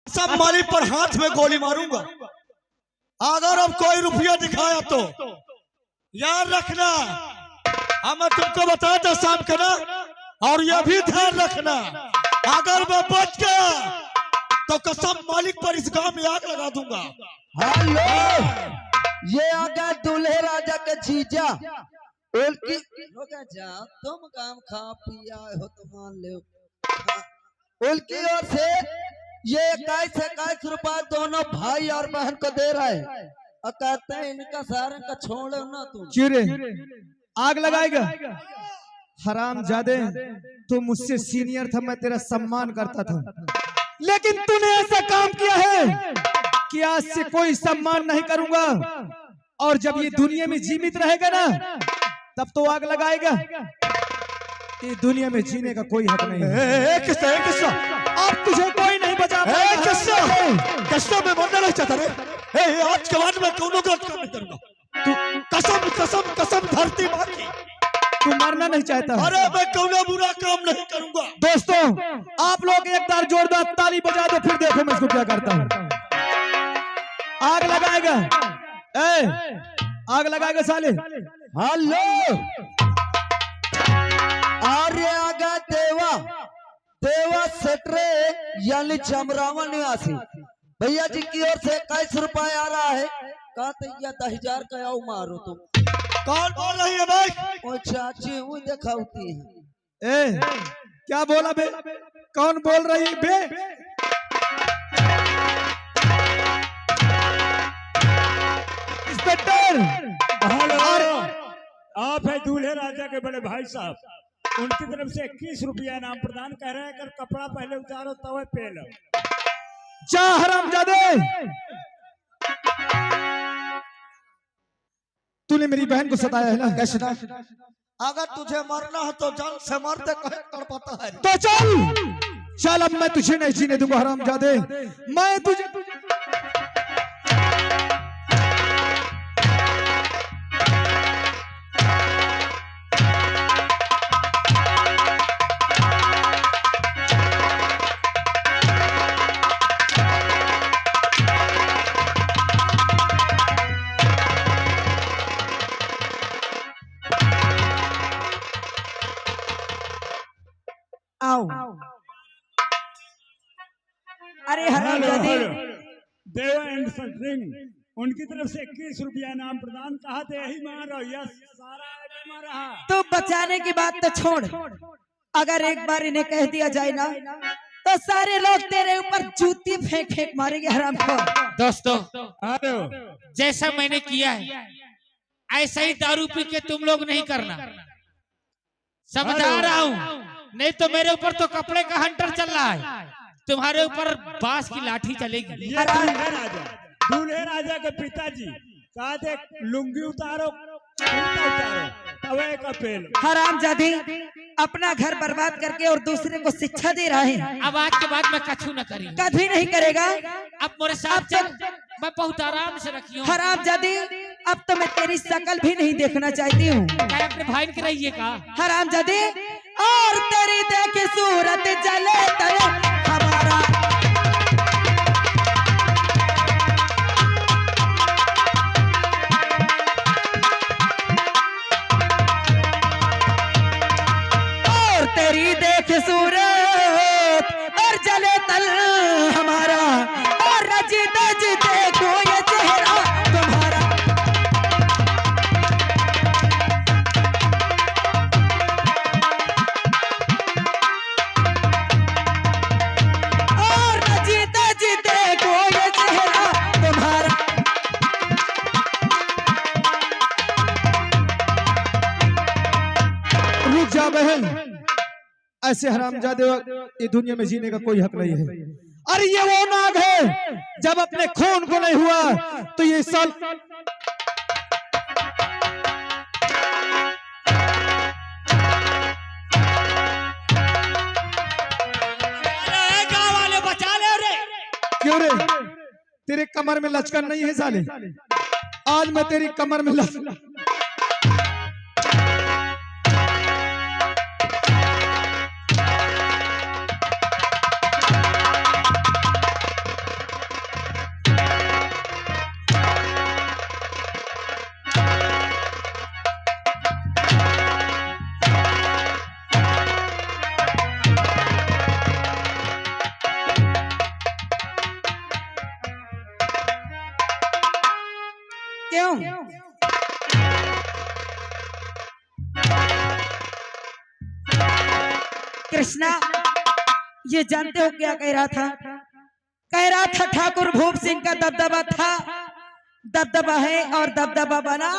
सब मालिक पर हाथ में गोली मारूंगा। अगर अब कोई रुपया दिखाया तो याद रखना, मैं तुमको बताया था शाम का ना, और यह भी ध्यान रखना, अगर मैं बच गया तो कसम मालिक पर इस गांव में आग लगा दूंगा। हेलो, ये आ गया दूल्हे राजा का जीजा। उनकी जाओ, तुम काम खा पिया हो तो मान लो। उनकी ओर से ये 21 रुपया दोनों भाई और बहन को दे रहा है और कहते हैं इनका सारे का छोड़ो ना तुम। चिरे आग लगाएगा? हराम जादे, तू मुझसे सीनियर था, मैं तेरा सम्मान करता था, लेकिन तूने ऐसा काम किया है कि आज से कोई सम्मान नहीं करूंगा। और जब ये दुनिया में जीवित रहेगा ना, तब तो आग लगाएगा। ये दुनिया में जीने का कोई हक नहीं है। किस्सा अब तुझे कोई नहीं बचा पाएगा। किस्सा में मरना नहीं चाहता रे। आज के बाद मैं कौनों गलत काम नहीं करूंगा। तू कसम कसम कसम धरती माँ की, तू मरना नहीं चाहता? अरे मैं कौनो बुरा काम नहीं करूंगा। दोस्तों, आप लोग एक बार जोरदार ताली बजा दो, फिर देखो मैं इसको क्या करता हूँ। आग लगाएगा? आग लगाएगा साले? हेलो, आर्य आगा देवा, देवा सेट्रे यानी चमरावा निवासी भैया जी की ओर से 21 रुपया आ रहा है। कहते 10,000 का आओ मारो तुम। कौन बोल रही है भाई? ओ चाची वो दिखाती है। क्या बोला बे? कौन बोल रही बे? इंस्पेक्टर, हेलो, आप है दूल्हे राजा के बड़े भाई साहब, उनकी तरफ से 21 रुपया इनाम प्रदान कर रहे हैं। अगर कपड़ा पहले उतारो तवे पे लो। जा हरामजादे, तूने मेरी बहन को सताया है ना? कैसे ना? अगर तुझे मरना है तो जान से मरते कहे तड़पाता है। तो चल चल, अब मैं तुझे नहीं जीने दूंगा हरामजादे। मैं तुझे आओ। अरे हरामजादे, देवा एंड सिंह, उनकी तरफ से 21 रुपया इनाम प्रदान कहा थे, यही मारो। यस, सारा रहा। तो बचाने की बात तो छोड़, अगर एक बार इन्हें कह दिया जाए ना, तो सारे लोग तेरे ऊपर जूती फेंक फेंक मारेंगे हरामखोर। दोस्तों, जैसा मैंने किया है ऐसा ही दारू पी के तुम लोग नहीं करना, समझा रहा हूँ। नहीं तो मेरे ऊपर तो कपड़े का हंटर चल रहा है, तुम्हारे ऊपर बांस की लाठी चलेगी। दूल्हे राजा के पिताजी कहा थे लुंगी उतारो, तवे का पेल। हरामजादे, अपना घर बर्बाद करके और दूसरे को शिक्षा दे रहा है। अब आज के बाद मैं कछु न करी, कभी नहीं करेगा। अब मेरे साथ चल, मैं बहुत आराम से रखी हूँ। हरामजादे, अब तो मैं तेरी शकल भी नहीं देखना चाहती हूँ। क्या अपने भाई के रहिए का? हरामजादे, और तेरी देखी सूरत जले तले हमारा। और तेरी देखी सूरत और जले तल हमारा, और रजी दज देखो ये चेहरा तुम्हारा। बहन, ऐसे हरामजादे ये दुनिया में जीने का कोई हक नहीं है। अरे ये वो नाग है, जब अपने खून को नहीं हुआ तो ये साल गाँव वाले बचा ले रे। क्यों रे? तेरे कमर में लचकन नहीं है साले? आज मैं तेरी कमर में क्यों? कृष्णा, ये जानते हो क्या कह रहा था? कह रहा था ठाकुर भूप सिंह का दबदबा था, दबदबा है और दबदबा बना।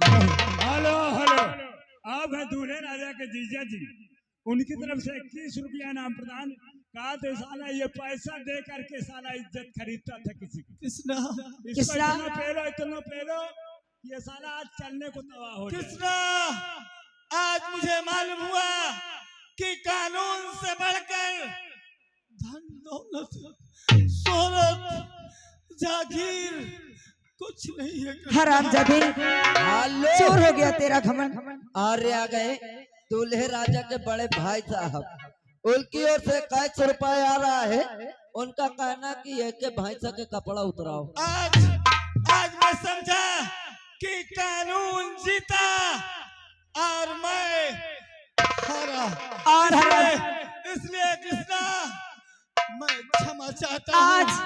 हेलो हेलो, आप है दूल्हे राजा के जीजा जी, उनकी तरफ से 21 रुपया इनाम प्रदान। कहा तो साला ये पैसा दे करके साला इज्जत खरीदता था किसी की। कृष्णा इसको इतना पेलो ये साला आज चलने को तबाह हो जाए। कृष्णा, आज मुझे मालूम हुआ कि कानून से बढ़कर धन दौलत शोहरत जागीर कुछ नहीं है। हरामजादे, हेलो चोर हो गया तेरा घमंड। आर्य आ गए दूल्हे राजा के बड़े भाई साहब, उनकी ओर से 21 रुपया आ रहा है। उनका कहना कि एक के भैंसा के कपड़ा उतराओ। आज आज मैं समझा कि कानून जीता और मैं हारा। और इसलिए कृष्णा, मैं क्षमा चाहता आज हूँ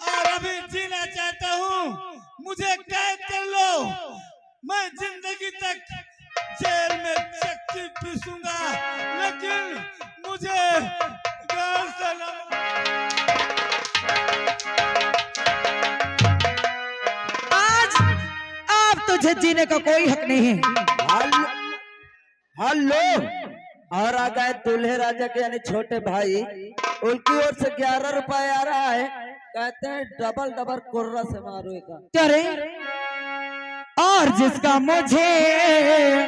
और अभी जीना चाहता हूँ। मुझे कैद कर लो, मैं जिंदगी तक जेल में चक्की पीसूंगा, लेकिन मुझे घर से न आज अब तुझे जीने का कोई हक नहीं है। हेलो, और आ गए दूल्हे राजा के यानी छोटे भाई, उनकी ओर से 11 रुपया आ रहा है। कहते हैं डबल डबल कुर्रा से मारो एक। क्या रे? और जिसका मुझे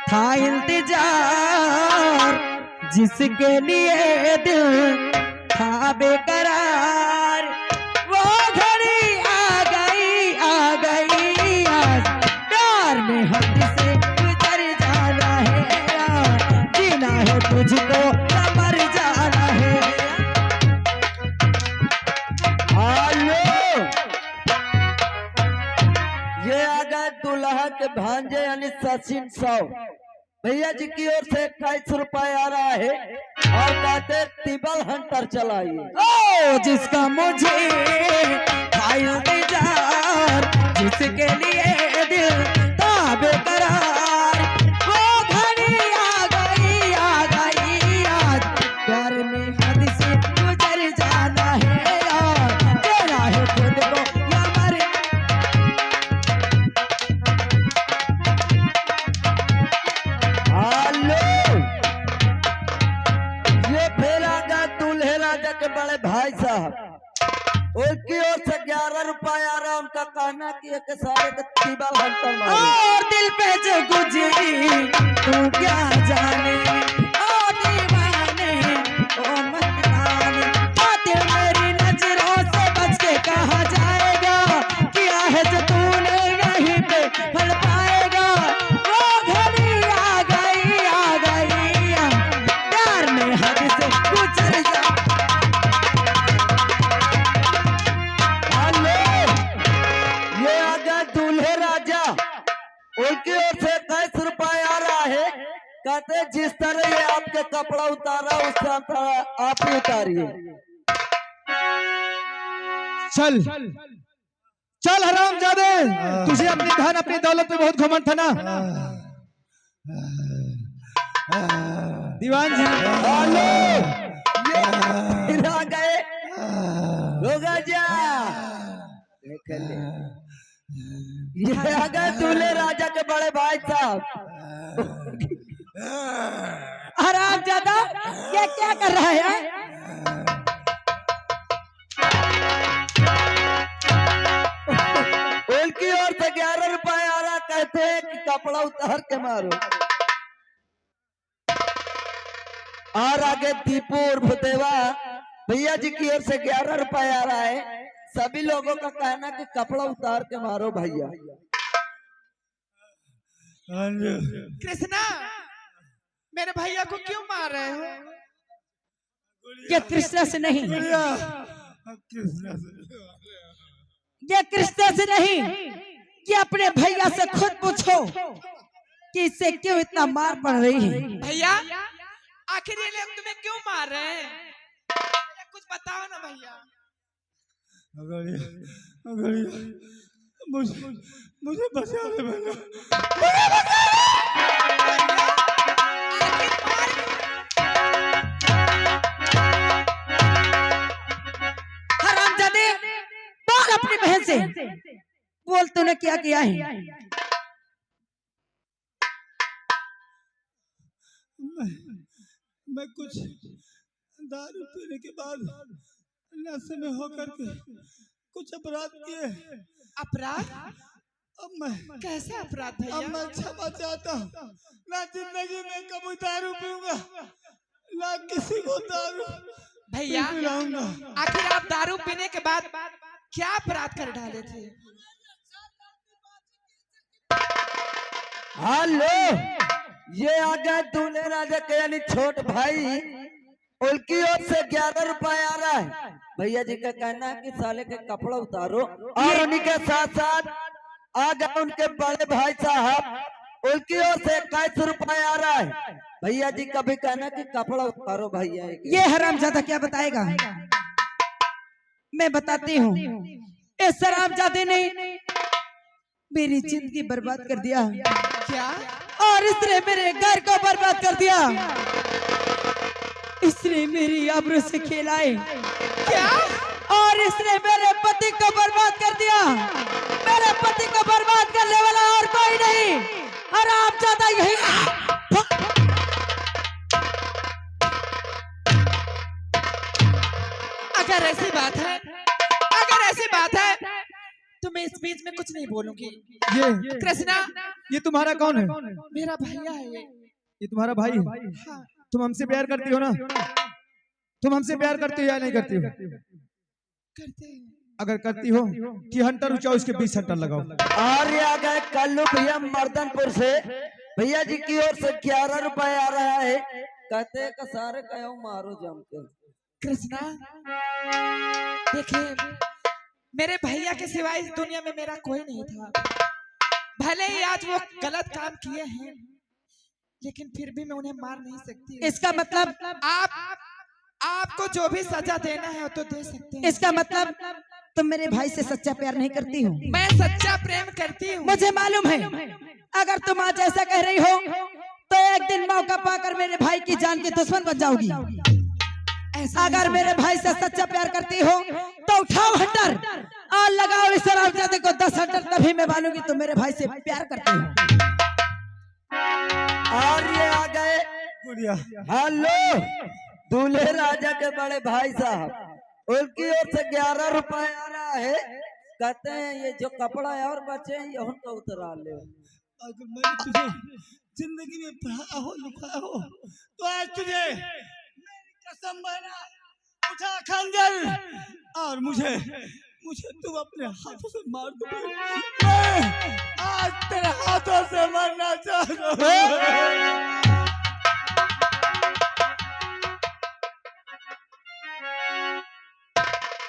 था इंतजार, जिसके लिए दिल था बेकरार, वो घड़ी आ गई आज। प्यार में हमसे गुजर जाना है यार, जीना है तुझको या मर जाना है। हेलो, ये आ गए दूल्हा के भांजे यानी सचिन 100 भैया जी की ओर से 21 रुपया आ रहा है और कहते टिबल हंटर चलाइए। ओ जिसका मुझे था इंतजार, जिसके लिए दिल था बेकरार, वो घड़ी आ गई आज। प्यार में हद से गुजर जाना है यार, तेरा है खुद को या मर। हेलो, ये फिर आ गए दूल्हे राजा के बड़े भाई साहब, उनकी ओर से 11 रुपया आ रहा। उनका कहना कि एक सारे के टिबल हंटर मारो। और दिल पे जो गुजरी तू क्या जाने, ओ दीवाने ओ मस्ताने, ओ दिल मेरी नजरों से बच के कहा जाएगा, किया है जो तूने नहीं पे फल पाएगा। वो घड़ी आ गई प्यार में हद से गुजर जा। ये आ गया दूल्हे राजा, उनकी ओर से 21 रुपया आ रहा है। कहते जिस तरह ये आपके कपड़ा उतारा उस तरह आप ही उतारिए। चल चल हरामजादे, तुझे अपनी धन अपनी दौलत पे बहुत घमंड था ना दीवान जी। हेलो, ये फिर आ गए रोगा जा। ये आ गए दूल्हे राजा के बड़े भाई साहब, हरामजादा, ये क्या कर रहा है? उनकी ओर से 11 रुपया आ रहा। कहते हैं कि कपड़ा उतार के मारो। और आगे दीपू और भूतेवा भैया जी की ओर से 11 रुपया आ रहा है। सभी लोगों का कहना कि कपड़ा उतार के मारो भैया। कृष्णा, मेरे भैया को क्यों मार रहे हो? ये कृष्णा से नहीं, ये कृष्णा से नहीं, ये अपने भैया से खुद पूछो कि इससे क्यों इतना मार पड़ रही है। भैया, आखिर ये लोग तुम्हें क्यों मार रहे हैं? कुछ बताओ ना भैया। मुझे बचा ले भैया। हरामजादे, बोल अपनी बहन से, बोल तूने क्या किया है? मैं कुछ दारू पीने के बाद नशे में होकर के कुछ अपराध किए। अपराध? अब मैं कैसे अपराध अब भैया? मैं क्षमा चाहता हूँ। ना जिंदगी में कभी दारू पीऊंगा, ना किसी को दारू भैया पिलाऊंगा। आखिर आप दारू पीने के बाद क्या अपराध कर डाले थे? हेलो, ये आ गया दूल्हे राजा के यानी छोट भाई, उनकी ओर से 11 रुपए आ रहा है। भैया जी का कहना है कि साले के कपड़ा उतारो, और उन्हीं के साथ साथ आ गए उनके बड़े भाई साहब, उनकी ओर से 21 रुपए आ रहा है। भैया जी का भी कहना है कि कपड़ा उतारो भैया। ये हरामजादा क्या बताएगा? मैं बताती हूँ। इस हरामजादे ने मेरी जिंदगी बर्बाद कर दिया। क्या? और इसने मेरे घर को बर्बाद कर दिया। इसने मेरी आबरू से खेलाए। क्या? और इसने मेरे पति को बर्बाद कर दिया। मेरे पति को बर्बाद करने वाला और कोई नहीं, हरामजादा यही। अगर ऐसी बात है तो मैं इस बीच में कुछ नहीं बोलूंगी। ये कृष्णा, ये तुम्हारा कौन है? मेरा भैया है ये। ये तुम्हारा भाई है? हाँ। तुम हमसे प्यार करती हो ना? तुम हमसे प्यार करती हो या नहीं करती हो? करते हैं। अगर करती हो कि हंटर उचाओ, इसके 20 हंटर लगाओ। और ये आ गए कल्लू भैया मर्दनपुर से, भैया जी की ओर से 11 रुपए आ रहा है। कहते का सारे कहो मारो जम के। कृष्णा, देखिए, मेरे भैया के सिवाय इस दुनिया में मेरा कोई नहीं था। भले ही आज वो गलत काम किए हैं, लेकिन फिर भी मैं उन्हें मार नहीं सकती। इसका मतलब आपको जो भी सजा देना है वो तो दे सकते हैं। इसका मतलब तुम मेरे भाई से सच्चा प्यार नहीं करती हो। मैं सच्चा प्रेम करती हूँ। मुझे मालूम है। अगर तुम आज ऐसा कह रही हो तो एक दिन मौका पाकर मेरे भाई की जान की दुश्मन बन जाओगी। अगर मेरे भाई से सच्चा प्यार करती हो तो उठाओ हंटर और लगाओ इस हरामजादे को 10 हंटर, तभी मैं मानूंगी तुम मेरे भाई से प्यार करती हो। और ये आ गए हेलो दूल्हे राजा के बड़े भाई साहब, उनकी ओर से 11 रुपए आ रहा है। कहते हैं ये जो कपड़ा है और बचे हैं ये उनको उतरा ले। अगर मैंने तुझे जिंदगी में पढ़ाया हो लिखाया हो तो आज तुझे मेरी कसम बना, उठा खंजर और मुझे तुम अपने हाथों से मार दो। मैं आज तेरे हाथों से मरना चाहता हूँ।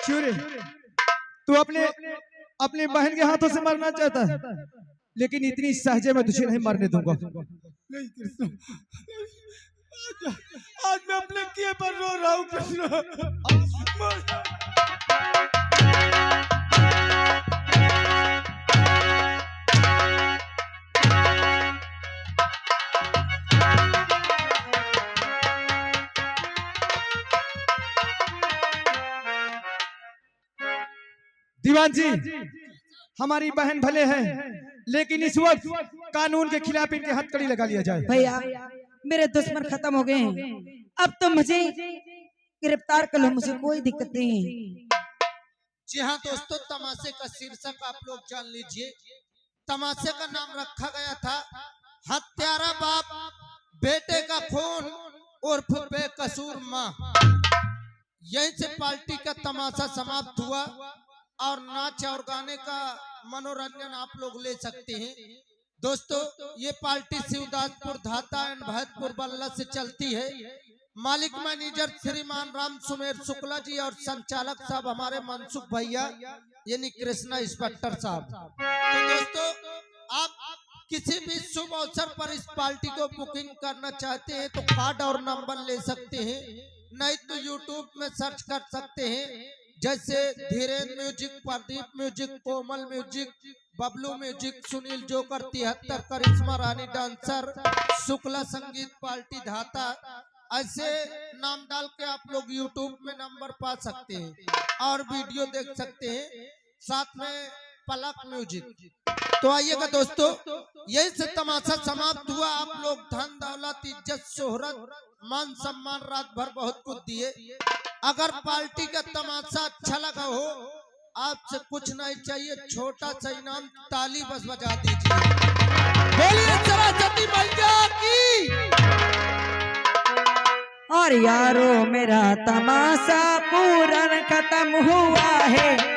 क्यों रे? तू अपने बहन के हाथों से मरना चाहता है, लेकिन इतनी सहजे में तुझे नहीं मरने दूंगा। नहीं कृष्ण, आज मैं अपने किए पर रो रहा हूँ कृष्ण। दीवान जी, हमारी बहन भले हैं, लेकिन इस वक्त कानून के खिलाफ इनके हथकड़ी लगा लिया जाए। भैया, मेरे दुश्मन खत्म हो गए हैं। अब तो मुझे गिरफ्तार कर लो, मुझे कोई दिक्कत नहीं है। जी हाँ दोस्तों, तमाशे का शीर्षक आप लोग जान लीजिए। तमाशे का नाम रखा गया था हत्यारा बाप बेटे का खून उर्फ बेकसूर माँ। यहीं से पार्टी का तमाशा समाप्त हुआ और नाच और गाने का मनोरंजन आप लोग ले सकते हैं। दोस्तों, ये पार्टी शिवदासपुर धाता एंड भैदपुर बल्ला से चलती है। मालिक मैनेजर श्रीमान राम सुमेर शुक्ला जी और संचालक साहब हमारे मनसुख भैया यानी कृष्णा इंस्पेक्टर साहब। तो दोस्तों, आप किसी भी शुभ अवसर पर इस पार्टी को बुकिंग करना चाहते हैं तो कार्ड और नंबर ले सकते हैं, नहीं तो यूट्यूब में सर्च कर सकते हैं जैसे Dhirendra music, Pradeep music, Komal music, Bablu music, Sunil joker 73, Karishma Rani dancer, Shukla Sangeet party धाता, ऐसे नाम डाल के आप लोग यूट्यूब में नंबर पा सकते हैं और वीडियो देख सकते हैं। साथ में पलक म्यूजिक। तो आइएगा दोस्तों, यही से तमाशा समाप्त हुआ। आप लोग धन दौलत इज्जत शोहरत मान सम्मान रात भर बहुत कुछ दिए। अगर पार्टी का तमाशा अच्छा लगा हो, आपसे कुछ नहीं चाहिए, छोटा सा इनाम, ताली बस बजा दीजिए। बोलिए सरस्वती मैया की। और यारो मेरा तमाशा पूरन खत्म हुआ है।